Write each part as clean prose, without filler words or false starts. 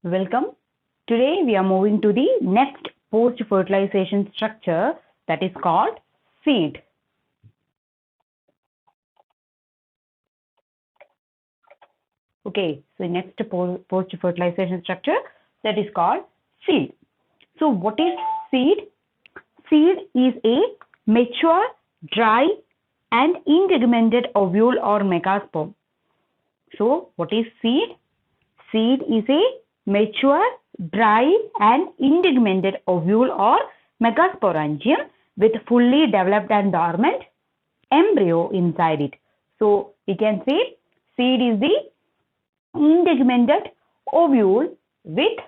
Welcome. Today we are moving to the next post-fertilization structure that is called seed. Okay, so next post-fertilization structure that is called seed. So what is seed? Seed is a mature, dry and integumented ovule or megasperm. So what is seed? Seed is a mature, dry and integumented ovule or megasporangium with fully developed and dormant embryo inside it. So we can say seed is the integumented ovule with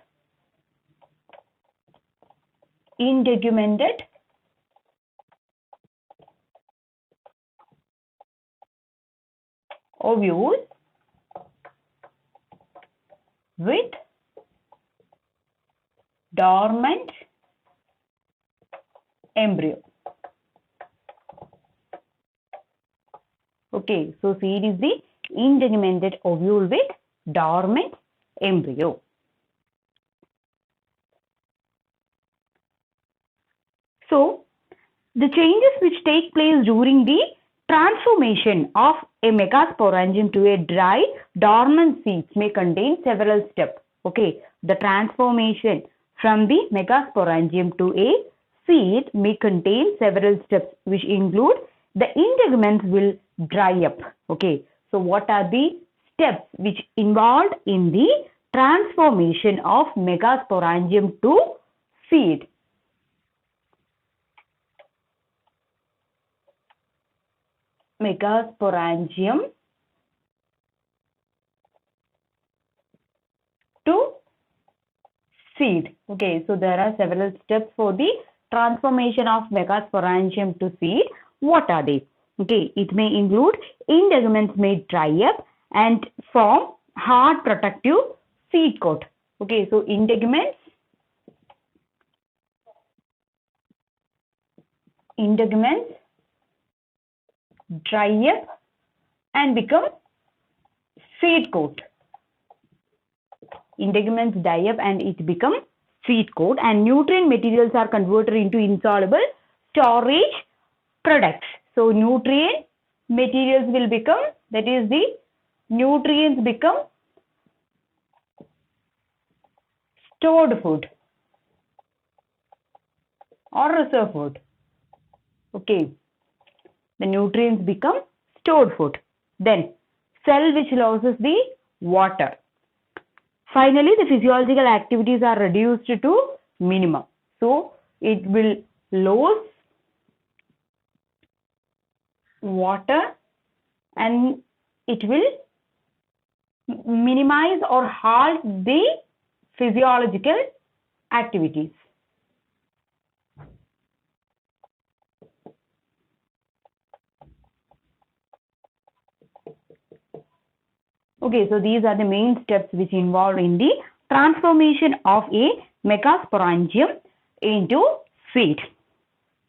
integumented ovule with dormant embryo. Okay, so seed is the integumented ovule with dormant embryo. So, the changes which take place during the transformation of a megasporangium to a dry dormant seeds may contain several steps. Okay, the transformation from the megasporangium to a seed may contain several steps which include the integuments will dry up. Okay, so what are the steps which involved in the transformation of megasporangium to seed? Megasporangium to seed. Okay, so there are several steps for the transformation of megasporangium to seed. What are they? Okay, it may include integuments may dry up and form hard protective seed coat. Okay, so integuments dry up and become seed coat. Integuments dry up and it become seed coat, and nutrient materials are converted into insoluble storage products. So nutrient materials will become, that is the nutrients become stored food or reserve food. Okay, the nutrients become stored food. Then cell which loses the water. Finally, the physiological activities are reduced to minimum. So it will lose water and it will minimize or halt the physiological activities. Okay, so these are the main steps which involved in the transformation of a megasporangium into seed.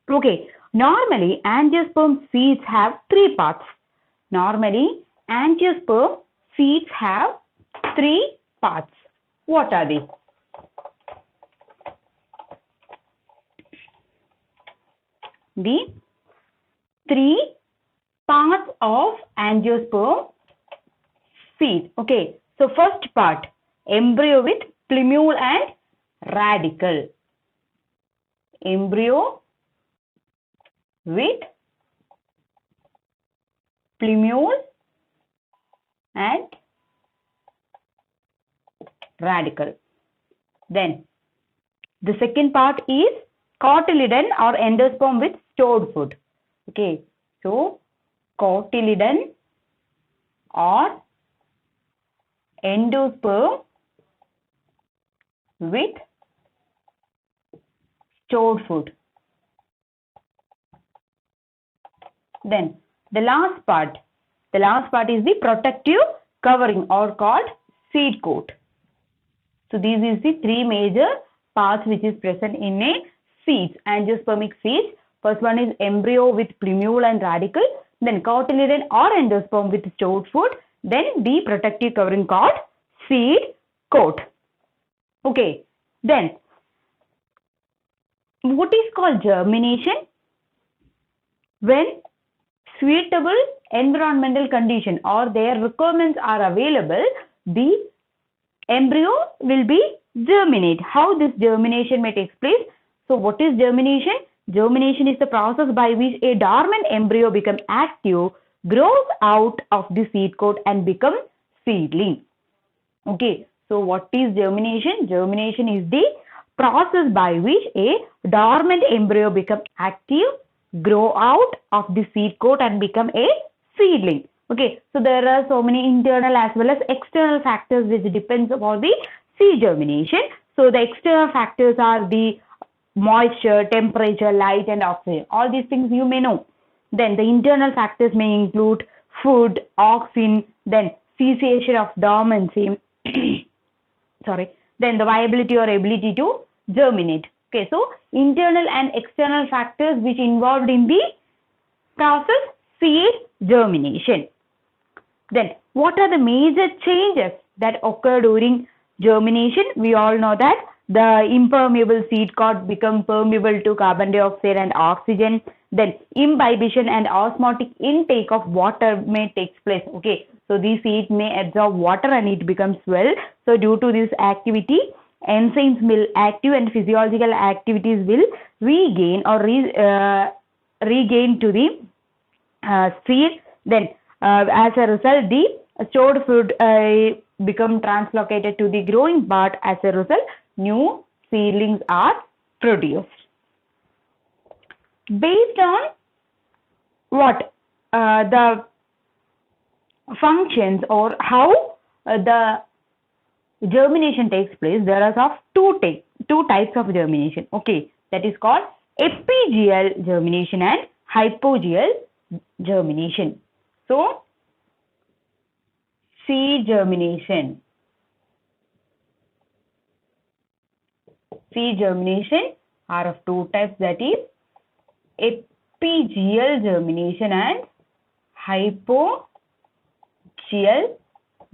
Okay, normally angiosperm seeds have three parts. Normally angiosperm seeds have three parts. What are they? The three parts of angiosperm seed. Okay, so first part, embryo with plumule and radicle. Embryo with plumule and radicle. Then the second part is cotyledon or endosperm with stored food. Okay, so cotyledon or endosperm with stored food. Then the last part is the protective covering or called seed coat. So these is the three major parts which is present in a seeds, angiospermic seeds. First one is embryo with plumule and radicle, then cotyledon or endosperm with stored food, then the protective covering called seed coat. Okay, then what is called germination? When suitable environmental condition or their requirements are available, the embryo will be germinate. How this germination may take place? So what is germination? Germination is the process by which a dormant embryo becomes active, grows out of the seed coat and becomes seedling. Okay, so what is germination? Germination is the process by which a dormant embryo becomes active, grow out of the seed coat and become a seedling. Okay, so there are so many internal as well as external factors which depends upon the seed germination. So the external factors are the moisture, temperature, light and oxygen. All these things you may know. Then the internal factors may include food, oxygen, then cessation of dormancy, sorry, then the viability or ability to germinate. Okay, so internal and external factors which involved in the process seed germination. Then what are the major changes that occur during germination? We all know that the impermeable seed coat becomes permeable to carbon dioxide and oxygen. Then imbibition and osmotic intake of water may take place. Okay, so these seeds may absorb water and it becomes well. So due to this activity, enzymes will active and physiological activities will regain or regain to the seed. Then as a result, the stored food become translocated to the growing part. As a result, new seedlings are produced. Based on what the functions or how the germination takes place, there are of two types of germination. Okay, that is called epigeal germination and hypogeal germination. So seed germination. Seed germination are of two types, that is epigeal germination and hypogeal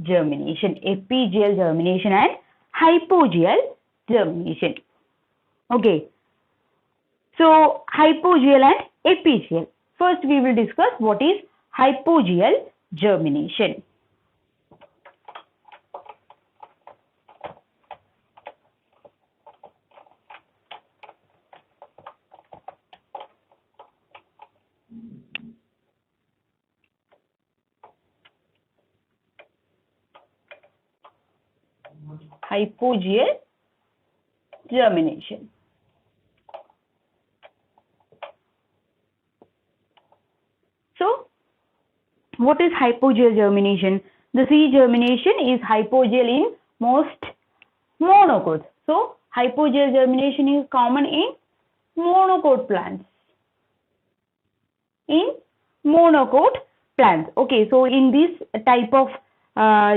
germination. Epigeal germination and hypogeal germination. Okay, so hypogeal and epigeal. First we will discuss what is hypogeal germination. Hypogeal germination. So, what is hypogeal germination? The seed germination is hypogeal in most monocots. So, hypogeal germination is common in monocot plants. In monocot plants. Okay, so in this type of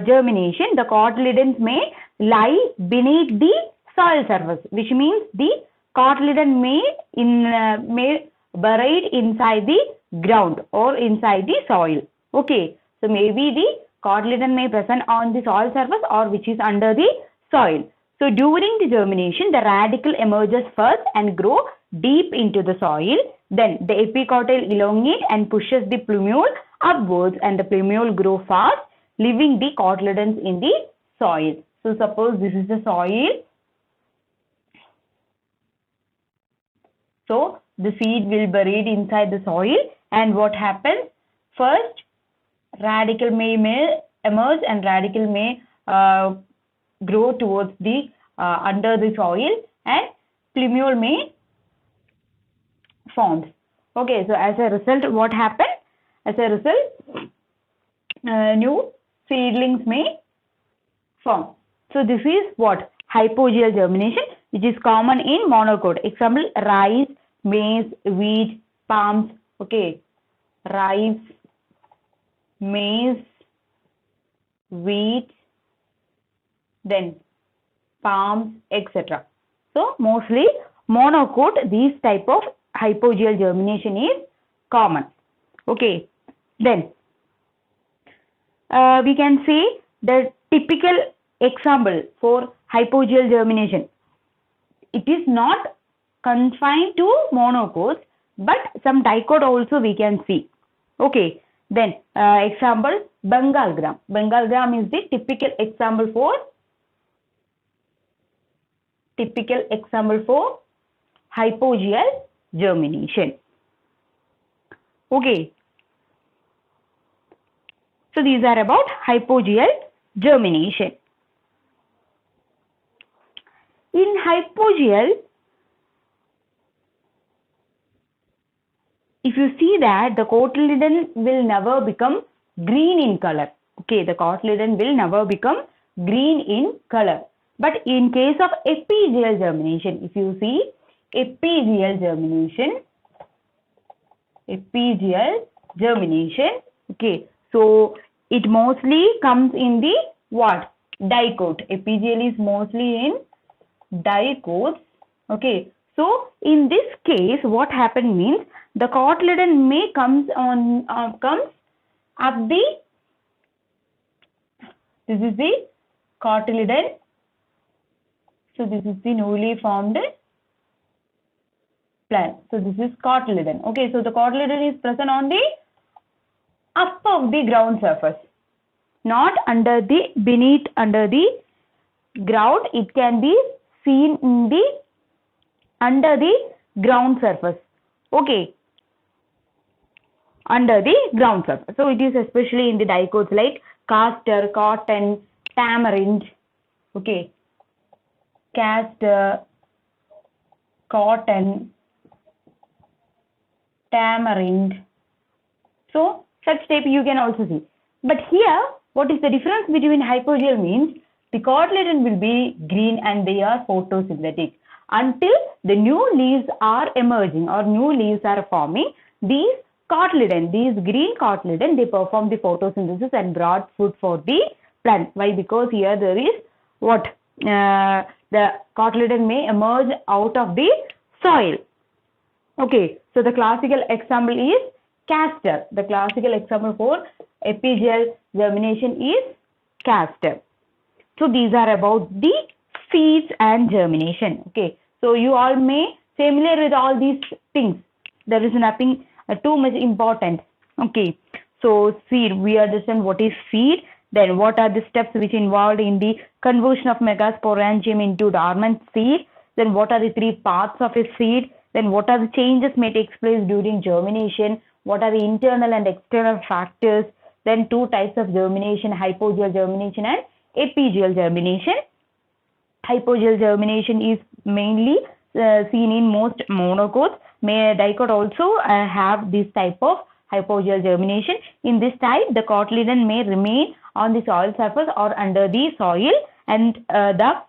germination, the cotyledons may lie beneath the soil surface, which means the cotyledon may buried inside the ground or inside the soil. Okay, so maybe the cotyledon may present on the soil surface or which is under the soil. So during the germination, the radicle emerges first and grow deep into the soil. Then the epicotyle elongate and pushes the plumule upwards and the plumule grow fast, leaving the cotyledons in the soil. So suppose this is the soil. So the seed will buried inside the soil, and what happens? First, radicle may emerge and radicle may grow towards the under the soil, and plumule may form. Okay, so as a result, what happens? As a result, new seedlings may form. So this is what? Hypogeal germination, which is common in monocot. Example, rice, maize, wheat, palms. Okay, rice, maize, wheat, then palms, etc. So mostly monocot, these type of hypogeal germination is common. Okay, then we can say the typical example for hypogeal germination. It is not confined to monocots, but some dicot also we can see. Okay, then example Bengal gram. Bengal gram is the typical example for hypogeal germination. Okay, so these are about hypogeal germination. In hypogeal, if you see that the cotyledon will never become green in color. Okay, the cotyledon will never become green in color. But in case of epigeal germination, if you see epigeal germination, okay, so it mostly comes in the what? Dicot. Epigeal is mostly in dicots. Okay, so in this case, what happened means the cotyledon may comes up the. This is the cotyledon. So this is the newly formed plant. So this is cotyledon. Okay, so the cotyledon is present on the up of the ground surface, not under the under the ground. It can be seen in the under the ground surface. Okay, under the ground surface. So it is especially in the dicots like castor, cotton, tamarind. Okay, castor, cotton, tamarind. So such type you can also see. But here, what is the difference between hypogeal means the cotyledon will be green and they are photosynthetic. Until the new leaves are emerging or new leaves are forming, these green cotyledon, they perform the photosynthesis and brought food for the plant. Why? Because here there is what? The cotyledon may emerge out of the soil. Okay, so the classical example is castor. The classical example for epigeal germination is castor. So these are about the seeds and germination. Okay, so you all may familiar with all these things. There is nothing too much important. Okay, so seed, we understand what is seed. Then what are the steps which involved in the conversion of megasporangium into dormant seed? Then what are the three parts of a seed? Then what are the changes may take place during germination? What are the internal and external factors? Then two types of germination, hypogeal germination and epigeal germination. Hypogeal germination is mainly seen in most monocots. Dicot also have this type of hypogeal germination. In this type, the cotyledon may remain on the soil surface or under the soil, and the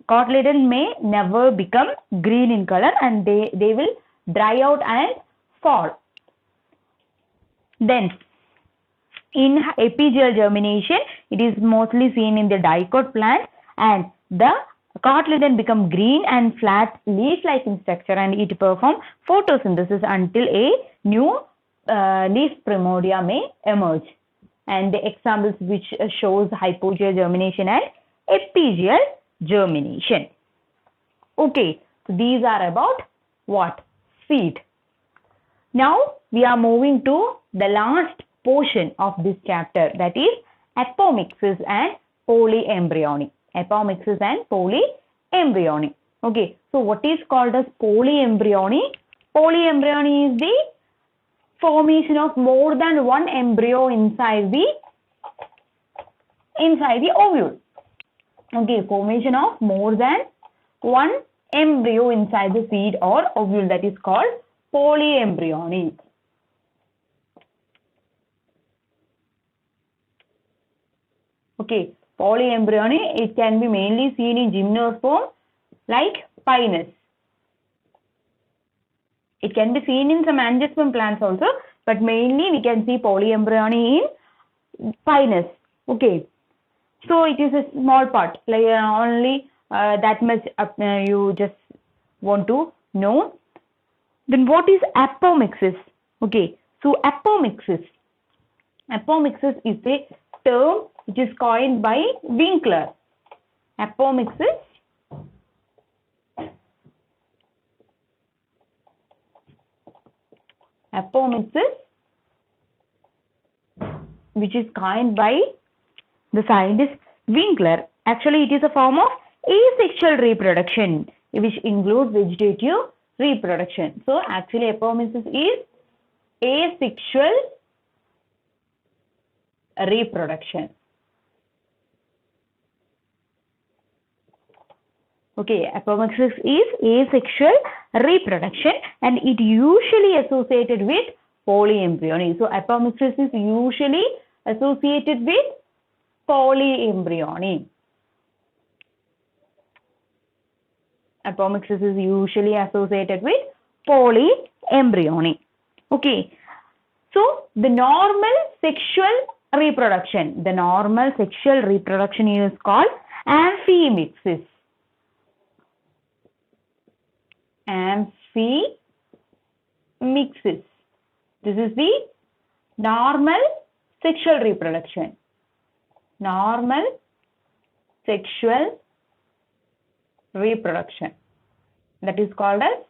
cotyledon may never become green in color, and they will dry out and fall. Then in epigeal germination, it is mostly seen in the dicot plant, and the cotyledon become green and flat leaf-like in structure, and it perform photosynthesis until a new leaf primordia may emerge. And the examples which shows hypogeal germination and epigeal germination. Okay, so these are about what? Seed. Now we are moving to the last portion of this chapter, that is apomixis and polyembryony. Apomixis and polyembryony. Okay, so what is called as polyembryony? Polyembryony is the formation of more than one embryo inside the ovule. Okay, formation of more than one embryo inside the seed or ovule, that is called polyembryony. Okay, polyembryony, it can be mainly seen in gymnosperm like Pinus. It can be seen in some angiosperm plants also, but mainly we can see polyembryony in Pinus. Okay, so it is a small part, like only that much you just want to know. Then what is apomixis? Okay, so apomixis is a term which is coined by Winkler. Apomixis. Apomixis, which is coined by the scientist Winkler. Actually, it is a form of asexual reproduction, which includes vegetative reproduction. So, actually, apomixis is asexual reproduction. Okay, apomixis is asexual reproduction and it usually associated with polyembryony. So, apomixis is usually associated with polyembryony. Apomixis is usually associated with polyembryony. Okay, so the normal sexual reproduction is called amphimixis. Amphimixis. This is the normal sexual reproduction. Normal sexual reproduction. That is called as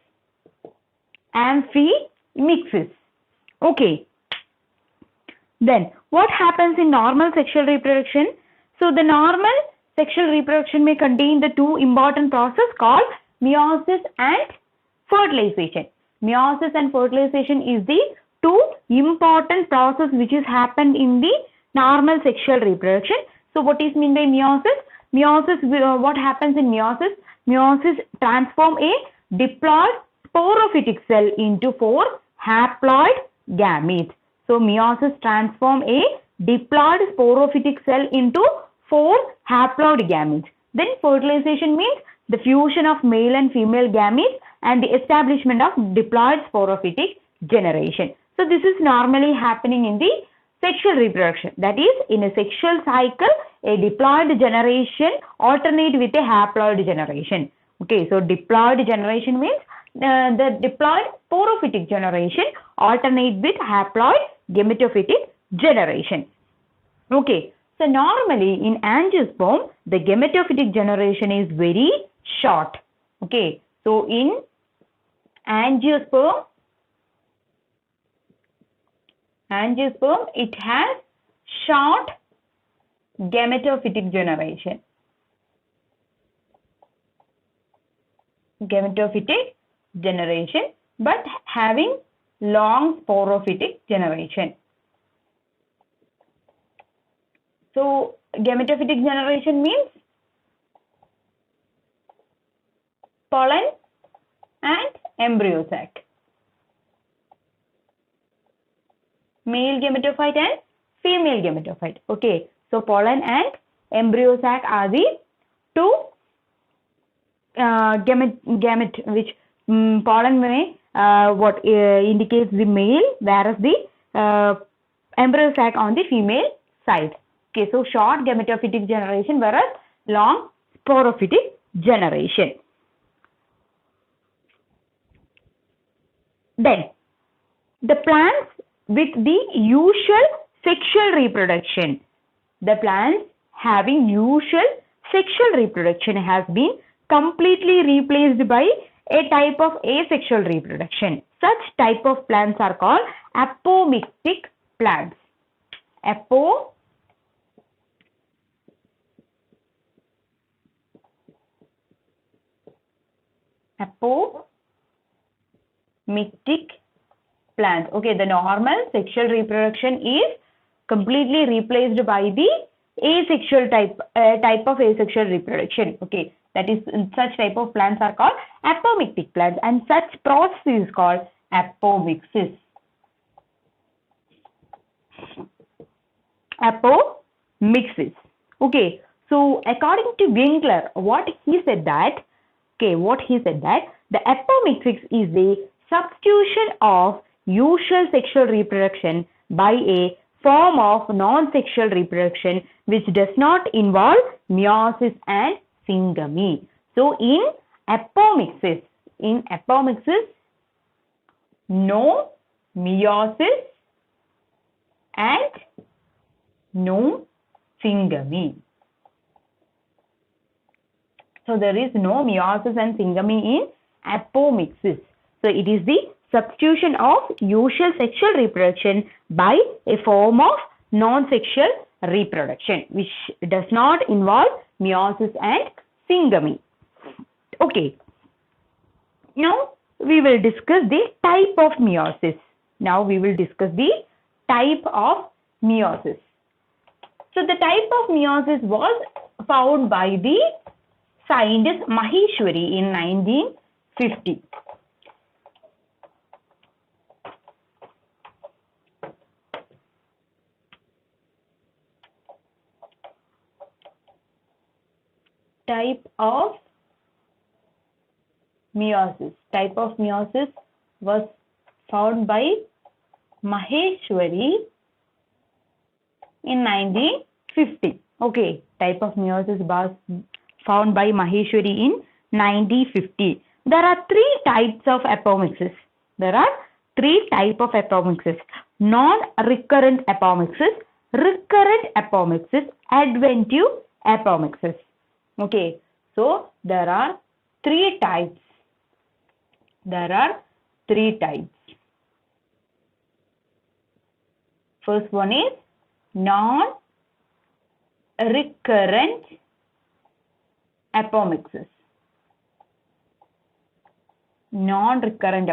amphimixis. Okay. Then, what happens in normal sexual reproduction? So, the normal sexual reproduction may contain the two important processes called meiosis and fertilization. Meiosis and fertilization is the two important processes which is happened in the normal sexual reproduction. So, what is meant by meiosis? Meiosis, what happens in meiosis? Meiosis transform a diploid sporophytic cell into 4 haploid gametes. So, meiosis transform a diploid sporophytic cell into 4 haploid gametes. Then fertilization means the fusion of male and female gametes and the establishment of diploid sporophytic generation. So, this is normally happening in the sexual reproduction. That is, in a sexual cycle, a diploid generation alternate with a haploid generation. Okay, so diploid generation means the diploid sporophytic generation alternate with haploid gametophytic generation. Okay, so normally in angiosperm, the gametophytic generation is very short. Okay, so in angiosperm it has short gametophytic generation. Gametophytic generation, but having long sporophytic generation. So, gametophytic generation means pollen and embryo sac. Male gametophyte and female gametophyte. Okay, so pollen and embryo sac are the two gamete which pollen may indicates the male, whereas the embryo sac on the female side. Okay, so short gametophytic generation, whereas long sporophytic generation. Then, the plants with the usual sexual reproduction. The plants having usual sexual reproduction has been completely replaced by a type of asexual reproduction. Such type of plants are called apomictic plants. Apomictic plants. Okay, the normal sexual reproduction is completely replaced by the asexual type of asexual reproduction. Okay, that is, such type of plants are called apomictic plants, and such process is called apomixis. Apomixis. Okay, so according to Winkler, what he said that the apomixis is the substitution of usual sexual reproduction by a form of non-sexual reproduction which does not involve meiosis and syngamy. So, in apomixis, no meiosis and no syngamy. So there is no meiosis and syngamy in apomixis. So it is the substitution of usual sexual reproduction by a form of non-sexual reproduction which does not involve meiosis and syngamy. Okay. Now we will discuss the type of meiosis. So the type of meiosis was found by the scientist Maheshwari in 1950. Type of meiosis was found by Maheshwari in 1950. Okay, type of meiosis was found by Maheshwari in 1950. There are three types of apomixis. Non-recurrent apomixis, recurrent apomixis, adventive apomixis. Okay, so there are three types. First one is non-recurrent apomixis. Recurrent apomixis,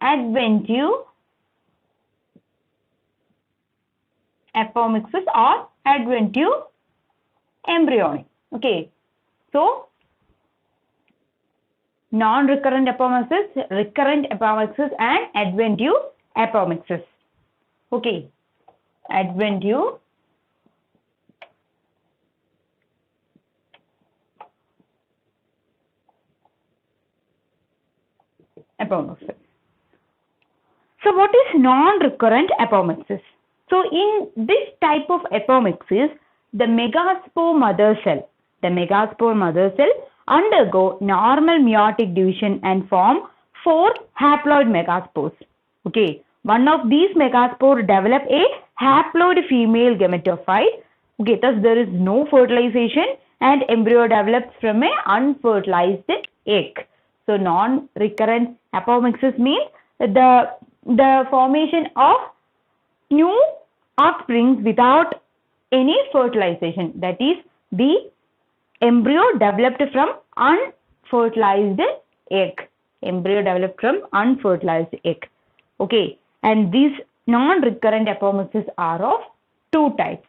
adventive apomixis or adventive embryonic. Okay, so non-recurrent apomixis, recurrent apomixis and adventive apomixis. Okay, adventive apomixis. So what is non-recurrent apomixis? So in this type of apomixis, the megaspore mother cell undergo normal meiotic division and form 4 haploid megaspores. Okay, one of these megaspores develop a haploid female gametophyte. Okay, thus there is no fertilization and embryo develops from an unfertilized egg. So non-recurrent apomixis means the formation of new offsprings without any fertilization. That is, the embryo developed from unfertilized egg. Okay, and these non-recurrent apomixis are of two types.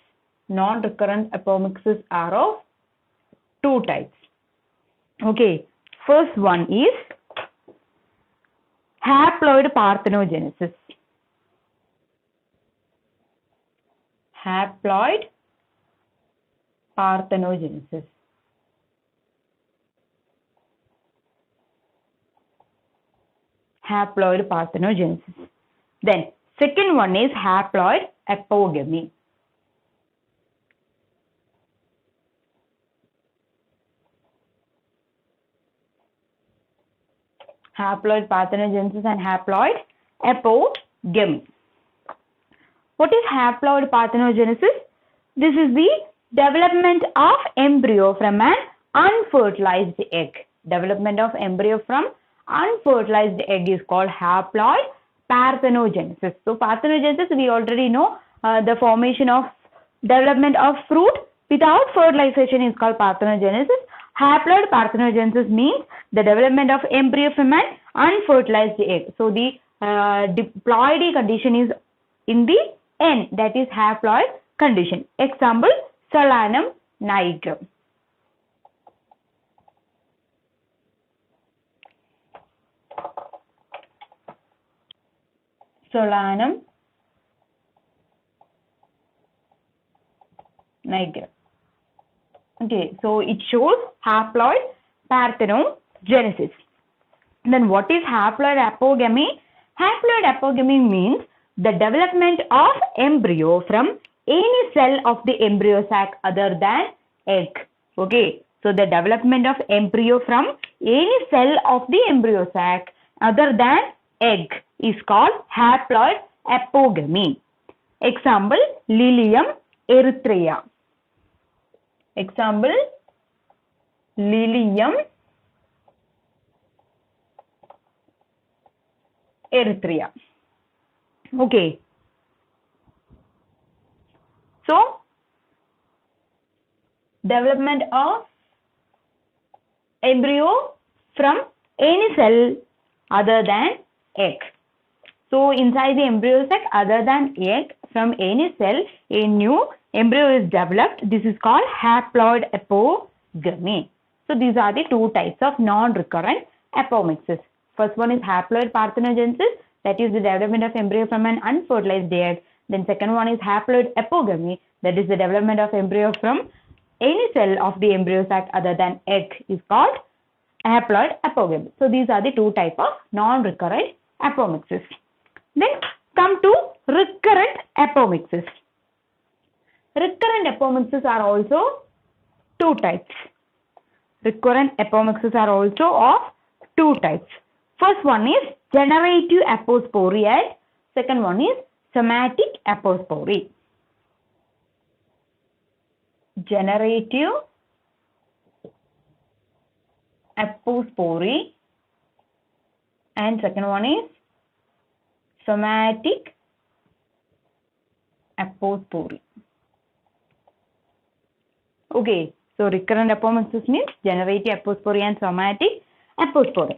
Okay, first one is haploid parthenogenesis. Then second one is haploid apogamy. Haploid parthenogenesis and haploid apogamy. What is haploid parthenogenesis? This is the development of embryo from an unfertilized egg. Is called haploid parthenogenesis. So parthenogenesis, we already know the formation of development of fruit without fertilization is called parthenogenesis. Haploid parthenogenesis means the development of embryo from an unfertilized egg. So the diploidy condition is in the end, that is haploid condition. Example, Solanum nigrum. Solanum nigrum. Okay, so it shows haploid parthenogenesis. Then what is haploid apogamy? Haploid apogamy means the development of embryo from any cell of the embryo sac other than egg. Okay, so the development of embryo from any cell of the embryo sac other than egg is called haploid apogamy. Example, Lilium erythrea. Example, Lilium erythrea. Okay. So, development of embryo from any cell other than egg. So, inside the embryo sac other than egg, from any cell, a new embryo is developed. This is called haploid apogamy. So, these are the two types of non-recurrent apomixis. First one is haploid parthenogenesis, that is the development of embryo from an unfertilized egg. Then second one is haploid apogamy, that is the development of embryo from any cell of the embryo sac other than egg is called haploid apogamy. So, these are the two types of non-recurrent apomixis. Then come to recurrent apomixis. Recurrent apomixis are also two types. Recurrent apomixis are also of two types. First one is generative apospory and second one is somatic apospory. Generative apospory and second one is somatic apospory. Okay, so recurrent apomixis means generative apospory and somatic apospory.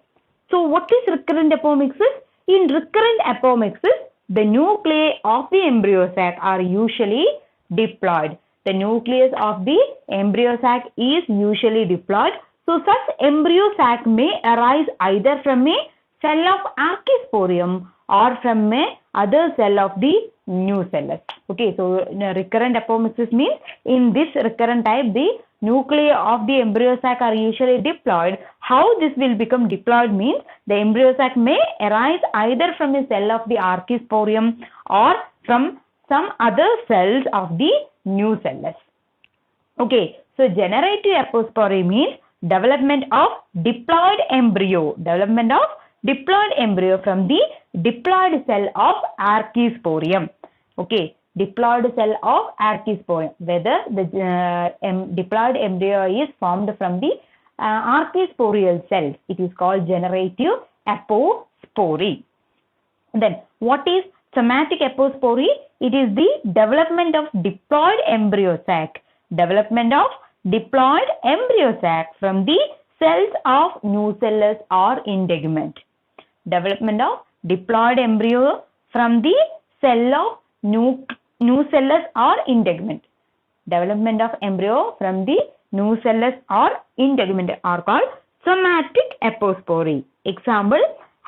So what is recurrent apomixis? In recurrent apomixis, the nuclei of the embryo sac are usually diploid. The nucleus of the embryo sac is usually diploid. So such embryo sac may arise either from a cell of archisporium or from a other cell of the nucellus. Okay, so recurrent apomixis means in this recurrent type, the nuclei of the embryo sac are usually diploid. How this will become diploid means the embryo sac may arise either from a cell of the archisporium or from some other cells of the nucellus. Okay, so generative apospory means development of diploid embryo. Development of diploid embryo from the diploid cell of archisporium. Okay, diploid cell of archisporium. Whether the diploid embryo is formed from the archisporial cells, it is called generative apospory. Then, what is somatic apospory? It is the development of diploid embryo sac. Development of diploid embryo sac from the cells of nucellus or integument. Development of diploid embryo from the cell of nucellus or integument. Development of embryo from the nucellus or integument are called somatic apospory. Example,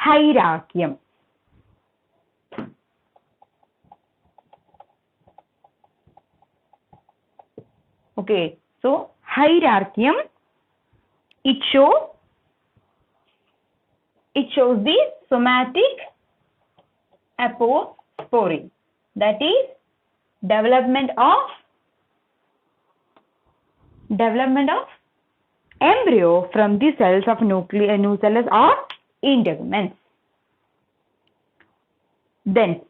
Hyraceum. Okay, so Hyraceum, it shows the somatic apospory, that is development of embryo from the cells of nucellus or integuments. Then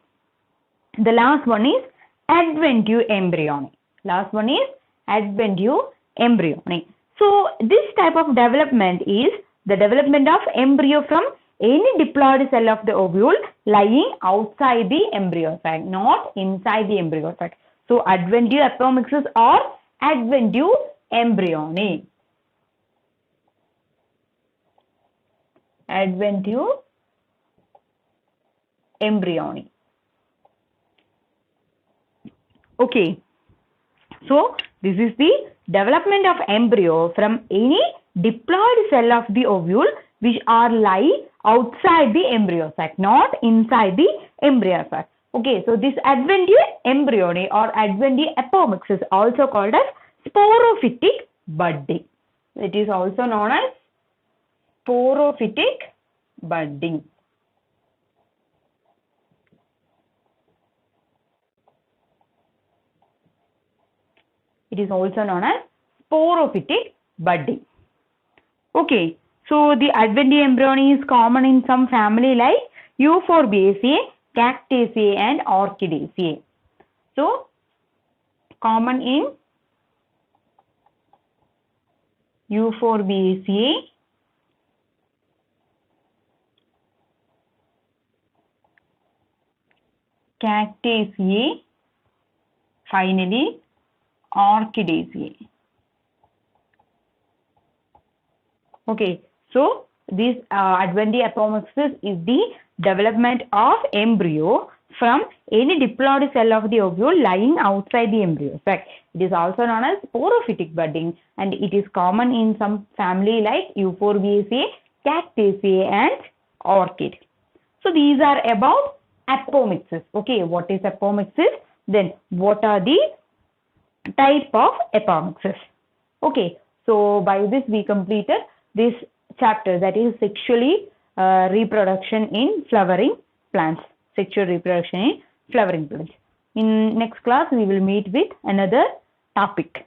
the last one is adventive embryony. Last one is adventive embryony. So this type of development is the development of embryo from any diploid cell of the ovule lying outside the embryo sac, not inside the embryo sac. So adventive apomixis or adventive embryony. Adventive embryony. Okay. So this is the development of embryo from any diploid cell of the ovule which are lie outside the embryo sac, not inside the embryo sac. Okay, so this adventive embryony or adventive apomixis also called as sporophytic budding. It is also known as sporophytic budding. It is also known as sporophytic budding. Okay, so the adventive embryony is common in some family like Euphorbiaceae, Cactaceae and Orchidaceae. So common in Euphorbiaceae, Cactaceae, finally Orchidaceae. Okay, so this adventi apomixis is the development of embryo from any diploid cell of the ovule lying outside the embryo sac. It is also known as sporophytic budding, and it is common in some family like Euphorbiaceae, Cactaceae and orchid. So these are about apomixis. Okay, what is apomixis? Then what are the type of apomixis? Okay, so by this we completed this chapter, that is sexually reproduction in flowering plants. Sexual reproduction in flowering plants. In next class we will meet with another topic.